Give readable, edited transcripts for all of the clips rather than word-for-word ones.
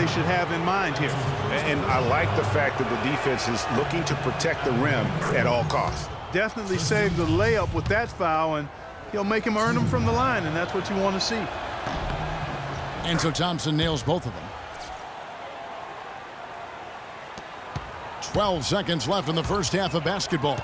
they should have in mind here. And I like the fact that the defense is looking to protect the rim at all costs. Definitely saved the layup with that foul, and he'll make him earn them from the line, and that's what you want to see. And so Thompson nails both of them. 12 seconds left in the first half of basketball.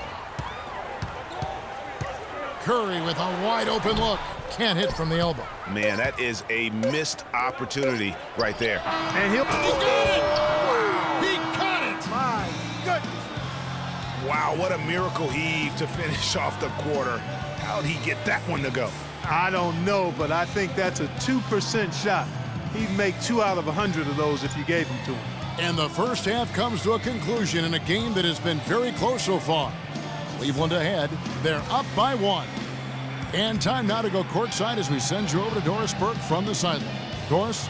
Curry with a wide-open look. Can't hit from the elbow. Man, that is a missed opportunity right there. And he'll... He got it! Wow. He caught it! My goodness. Wow, what a miracle heave to finish off the quarter. How'd he get that one to go? I don't know, but I think that's a 2% shot. He'd make 2 out of 100 of those if you gave them to him. And the first half comes to a conclusion in a game that has been very close so far. Cleveland ahead. They're up by 1. And time now to go courtside as we send you over to Doris Burke from the sideline. Doris?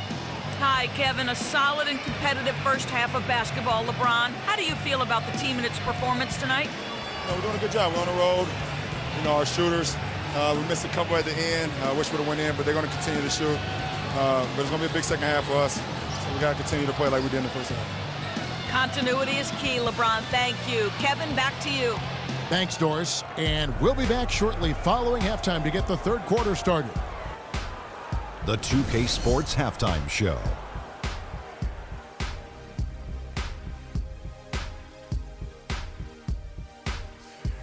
Hi, Kevin. A solid and competitive first half of basketball, LeBron. How do you feel about the team and its performance tonight? We're doing a good job. We're on the road. Our shooters, we missed a couple at the end. I wish we would have went in, but they're going to continue to shoot. But it's going to be a big second half for us. So we got to continue to play like we did in the first half. Continuity is key, LeBron. Thank you. Kevin, back to you. Thanks, Doris. And we'll be back shortly following halftime to get the third quarter started. The 2K Sports Halftime Show.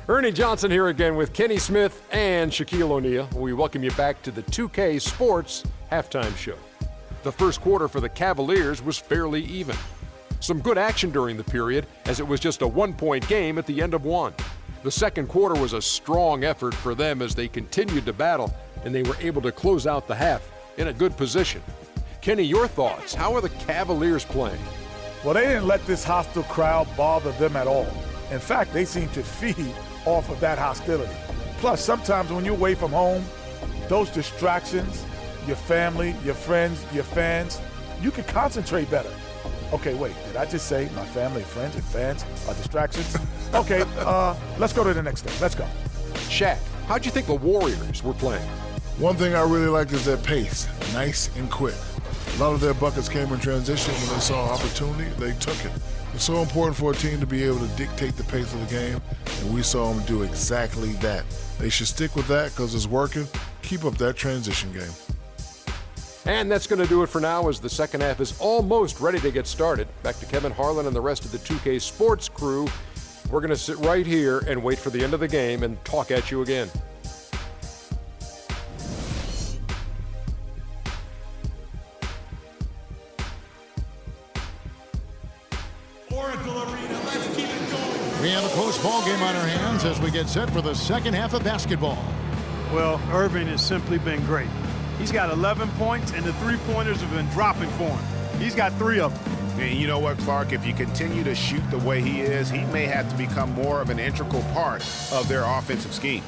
Ernie Johnson here again with Kenny Smith and Shaquille O'Neal. We welcome you back to the 2K Sports Halftime Show. The first quarter for the Cavaliers was fairly even. Some good action during the period, as it was just a 1-point game at the end of one. The second quarter was a strong effort for them as they continued to battle, and they were able to close out the half in a good position. Kenny, your thoughts? How are the Cavaliers playing? Well, they didn't let this hostile crowd bother them at all. In fact, they seem to feed off of that hostility. Plus, sometimes when you're away from home, those distractions, your family, your friends, your fans, you can concentrate better. Okay, wait, did I just say my family, friends, and fans are distractions? Okay, let's go to the next thing. Let's go. Shaq, how'd you think the Warriors were playing? One thing I really liked is their pace, nice and quick. A lot of their buckets came in transition. When they saw opportunity, they took it. It's so important for a team to be able to dictate the pace of the game, and we saw them do exactly that. They should stick with that because it's working. Keep up that transition game. And that's going to do it for now as the second half is almost ready to get started. Back to Kevin Harlan and the rest of the 2K Sports crew. We're going to sit right here and wait for the end of the game and talk at you again. We have a close ball game on our hands as we get set for the second half of basketball. Well, Irving has simply been great. He's got 11 points, and the three-pointers have been dropping for him. He's got 3 of them. And you know what, Clark? If you continue to shoot the way he is, he may have to become more of an integral part of their offensive scheme.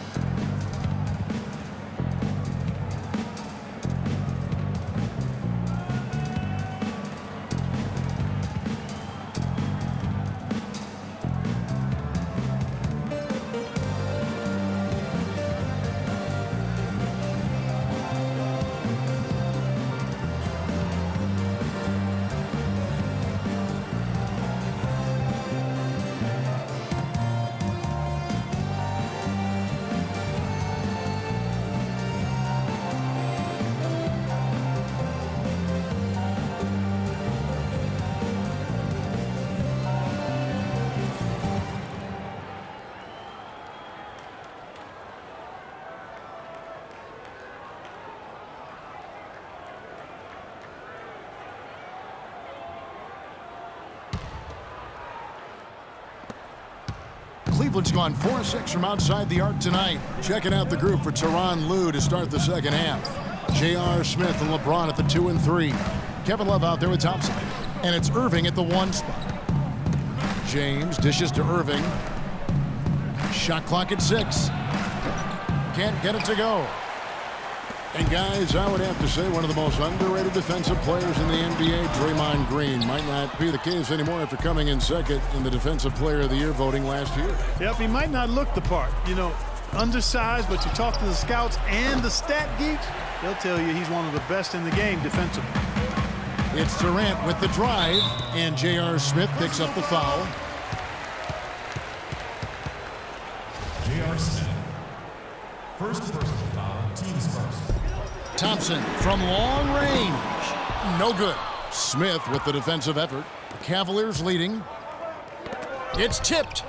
Cleveland's gone 4-6 from outside the arc tonight. Checking out the group for Tyronn Lue to start the second half. J.R. Smith and LeBron at the 2 and 3. Kevin Love out there with Thompson. And it's Irving at the 1 spot. James dishes to Irving. Shot clock at 6. Can't get it to go. And guys, I would have to say one of the most underrated defensive players in the NBA, Draymond Green. Might not be the case anymore after coming in second in the Defensive Player of the Year voting last year. Yep, he might not look the part. You know, undersized, but you talk to the scouts and the stat geeks, they'll tell you he's one of the best in the game defensively. It's Durant with the drive, and J.R. Smith picks up the foul. J.R. Smith. First personal foul, team's first. Thompson from long range. No good. Smith with the defensive effort. Cavaliers leading. It's tipped.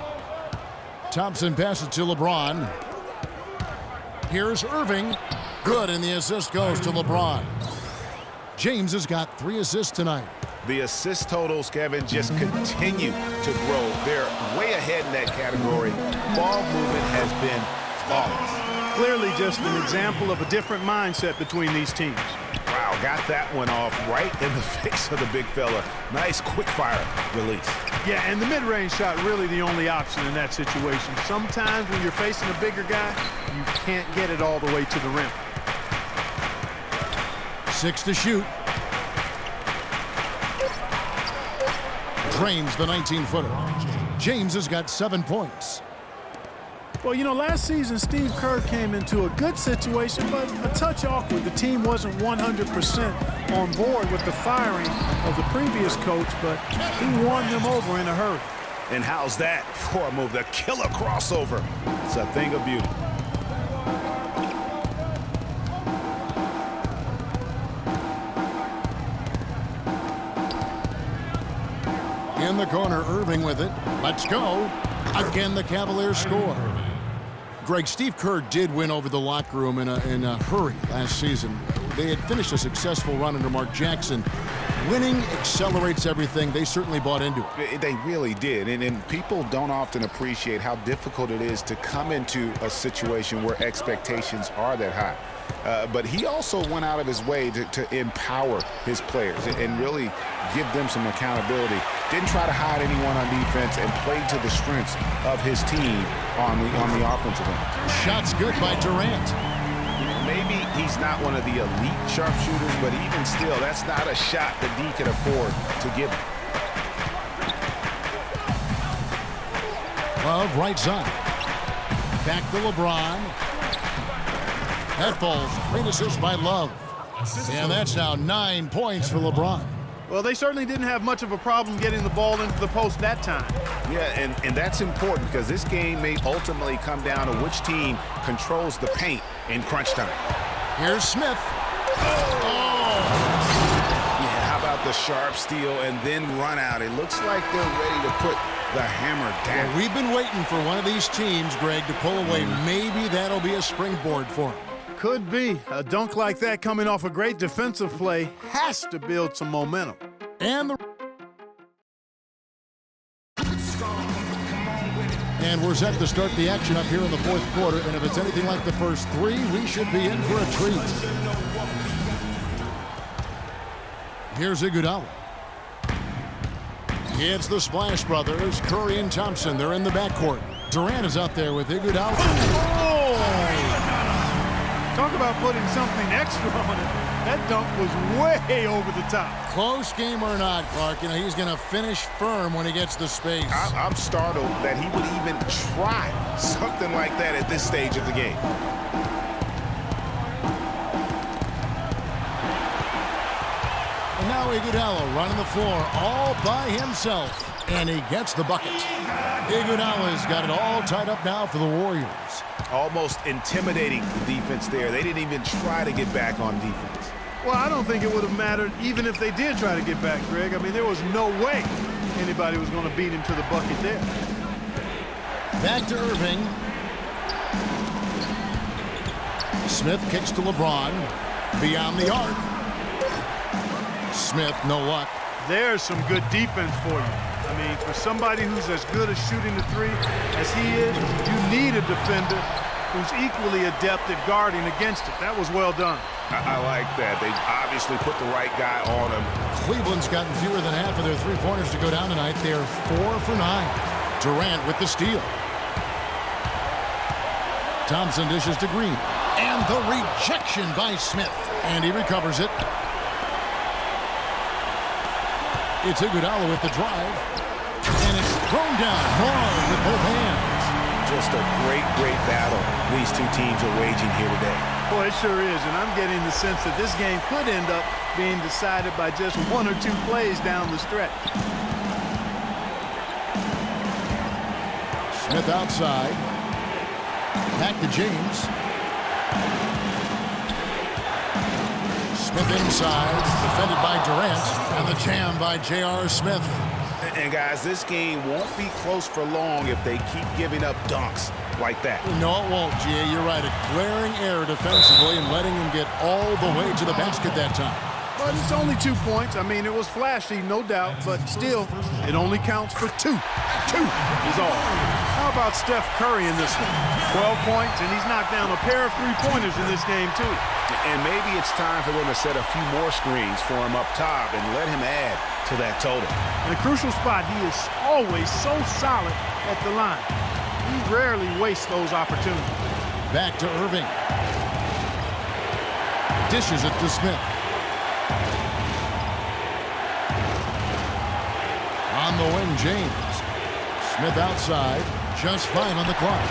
Thompson passes to LeBron. Here's Irving. Good, and the assist goes to LeBron. James has got 3 assists tonight. The assist totals, Kevin, just continue to grow. They're way ahead in that category. Ball movement has been flawless. Clearly just an example of a different mindset between these teams. Wow, got that one off right in the face of the big fella. Nice quick fire release. Yeah, and the mid-range shot really the only option in that situation. Sometimes when you're facing a bigger guy, you can't get it all the way to the rim. 6 to shoot. Drains the 19-footer. James has got 7 points. Well, you know, last season, Steve Kerr came into a good situation, but a touch awkward. The team wasn't 100% on board with the firing of the previous coach, but he won them over in a hurry. And how's that for a move? The killer crossover. It's a thing of beauty. In the corner, Irving with it. Let's go. Again, the Cavaliers score. Greg, Steve Kerr did win over the locker room in a hurry last season. They had finished a successful run under Mark Jackson. Winning accelerates everything. They certainly bought into it. They really did. And people don't often appreciate how difficult it is to come into a situation where expectations are that high. But he also went out of his way to empower his players and really give them some accountability. Didn't try to hide anyone on defense and played to the strengths of his team on the offensive end. Shots good by Durant. Maybe he's not one of the elite sharpshooters, but even still, that's not a shot that D can afford to give him. Love right side. Back to LeBron. That falls. Great assist by Love. And that's now 9 points for LeBron. Well, they certainly didn't have much of a problem getting the ball into the post that time. Yeah, and that's important because this game may ultimately come down to which team controls the paint in crunch time. Here's Smith. Yeah, how about the sharp steal and then run out? It looks like they're ready to put the hammer down. Well, we've been waiting for one of these teams, Greg, to pull away. Maybe that'll be a springboard for them. Could be. A dunk like that coming off a great defensive play has to build some momentum. And we're set to start the action up here in the fourth quarter. And if it's anything like the first 3, we should be in for a treat. Here's Iguodala. It's the Splash Brothers, Curry and Thompson. They're in the backcourt. Durant is out there with Iguodala. Talk about putting something extra on it. That dunk was way over the top. Close game or not, Clark, you know, he's going to finish firm when he gets the space. I'm startled that he would even try something like that at this stage of the game. And now Iguodala running the floor all by himself. And he gets the bucket. Iguodala's got it all tied up now for the Warriors. Almost intimidating the defense there. They didn't even try to get back on defense. Well, I don't think it would have mattered even if they did try to get back, Greg. I mean, there was no way anybody was going to beat him to the bucket there. Back to Irving. Smith kicks to LeBron. Beyond the arc. Smith, no luck. There's some good defense for you. I mean, for somebody who's as good at shooting the 3 as he is, you need a defender who's equally adept at guarding against it. That was well done. I like that. They obviously put the right guy on him. Cleveland's gotten fewer than half of their 3-pointers to go down tonight. They're 4 for 9. Durant with the steal. Thompson dishes to Green. And the rejection by Smith. And he recovers it. It's Iguodala with the drive. And it's thrown down hard with both hands. just a great, great battle these two teams are waging here today. Boy, it sure is, and I'm getting the sense that this game could end up being decided by just 1 or 2 plays down the stretch. Smith outside. Back to James. Smith inside, defended by Durant, and the jam by J.R. Smith. And guys, this game won't be close for long if they keep giving up dunks like that. No, it won't, G.A. You're right. A glaring error defensively and letting him get all the way to the basket that time. But it's only 2 points. I mean, it was flashy, no doubt, but still, it only counts for 2. 2 is all. How about Steph Curry in this one? 12 points, and he's knocked down a pair of 3-pointers in this game, too. And maybe it's time for them to set a few more screens for him up top and let him add to that total. In a crucial spot, he is always so solid at the line. He rarely wastes those opportunities. Back to Irving. Dishes it to Smith. On the wing, James. Smith outside. Just 5 on the clock.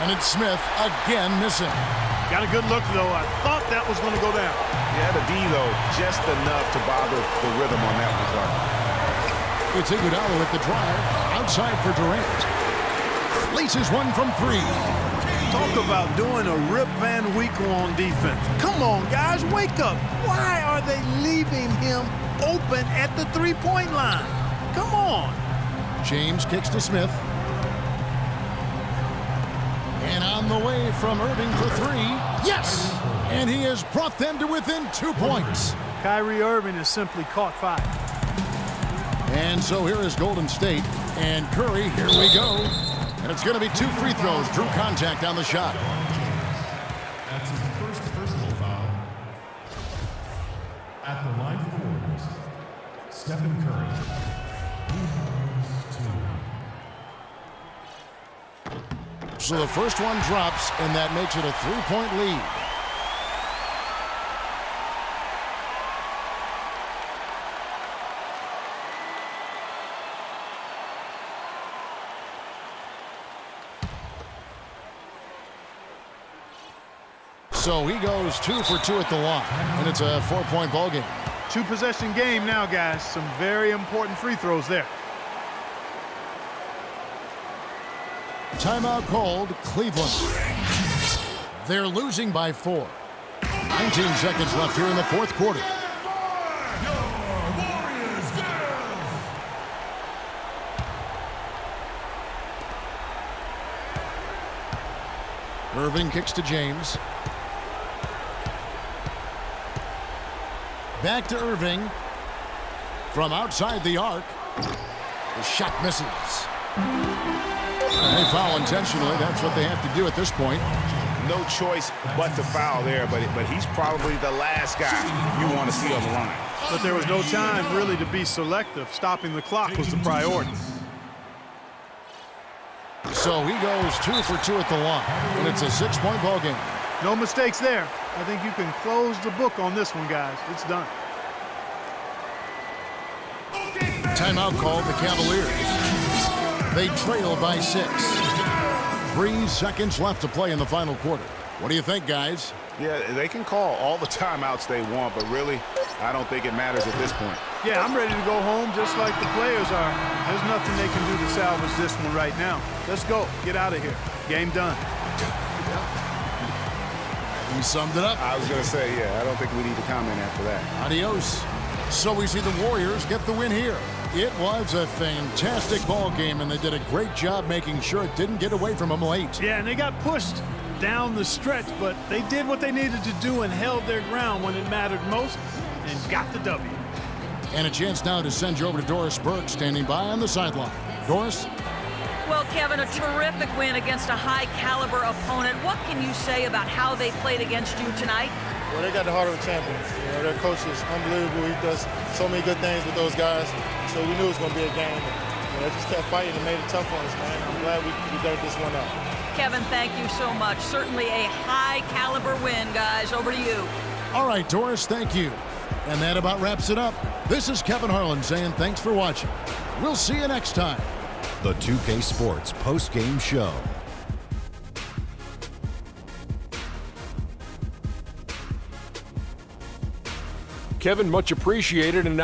And it's Smith again missing. Got a good look, though. I thought that was going to go down. Yeah, the D, though, just enough to bother the rhythm on that one, Clark. It's Iguodala with the drive. Outside for Durant. Laces one from 3. Talk about doing a Rip Van Winkle on defense. Come on, guys, wake up. Why are they leaving him open at the 3-point line? Come on. James kicks to Smith. And on the way from Irving for 3. Yes! And he has brought them to within 2 points. Kyrie Irving has simply caught fire. And so here is Golden State. And Curry, here we go. And it's going to be 2 free throws. Drew contact on the shot. That's his first personal foul. At the line for the Warriors, Stephen Curry. So the first one drops, and that makes it a 3-point lead. So he goes 2 for 2 at the line, and it's a 4-point ball game. 2-possession game now, guys. Some very important free throws there. Timeout called, Cleveland. They're losing by 4. 19 seconds left here in the 4th quarter. Irving kicks to James. Back to Irving. From outside the arc. The shot misses. They foul intentionally. That's what they have to do at this point. No choice but to foul there, but he's probably the last guy you want to see on the line. But there was no time really to be selective. Stopping the clock was the priority. So he goes 2 for 2 at the line, and it's a 6-point ball game. No mistakes there. I think you can close the book on this one, guys. It's done. Timeout called the Cavaliers. They trail by 6. 3 seconds left to play in the final quarter. What do you think, guys? Yeah, they can call all the timeouts they want, but really, I don't think it matters at this point. Yeah, I'm ready to go home just like the players are. There's nothing they can do to salvage this one right now. Let's go. Get out of here. Game done. He summed it up. I was going to say, yeah, I don't think we need to comment after that. Adios. So we see the Warriors get the win here. It was a fantastic ball game, and they did a great job making sure it didn't get away from them late. Yeah, and they got pushed down the stretch, but they did what they needed to do and held their ground when it mattered most and got the W. And a chance now to send you over to Doris Burke, standing by on the sideline. Doris? Well, Kevin, a terrific win against a high-caliber opponent. What can you say about how they played against you tonight? Well, they got the heart of a champion. You know, their coach is unbelievable. He does so many good things with those guys. So we knew it was going to be a game. They just kept fighting and made it tough on us, man. I'm glad we dug this one out. Kevin, thank you so much. Certainly a high-caliber win, guys. Over to you. All right, Doris, thank you. And that about wraps it up. This is Kevin Harlan saying thanks for watching. We'll see you next time The 2K Sports post-game show. Kevin, much appreciated. And now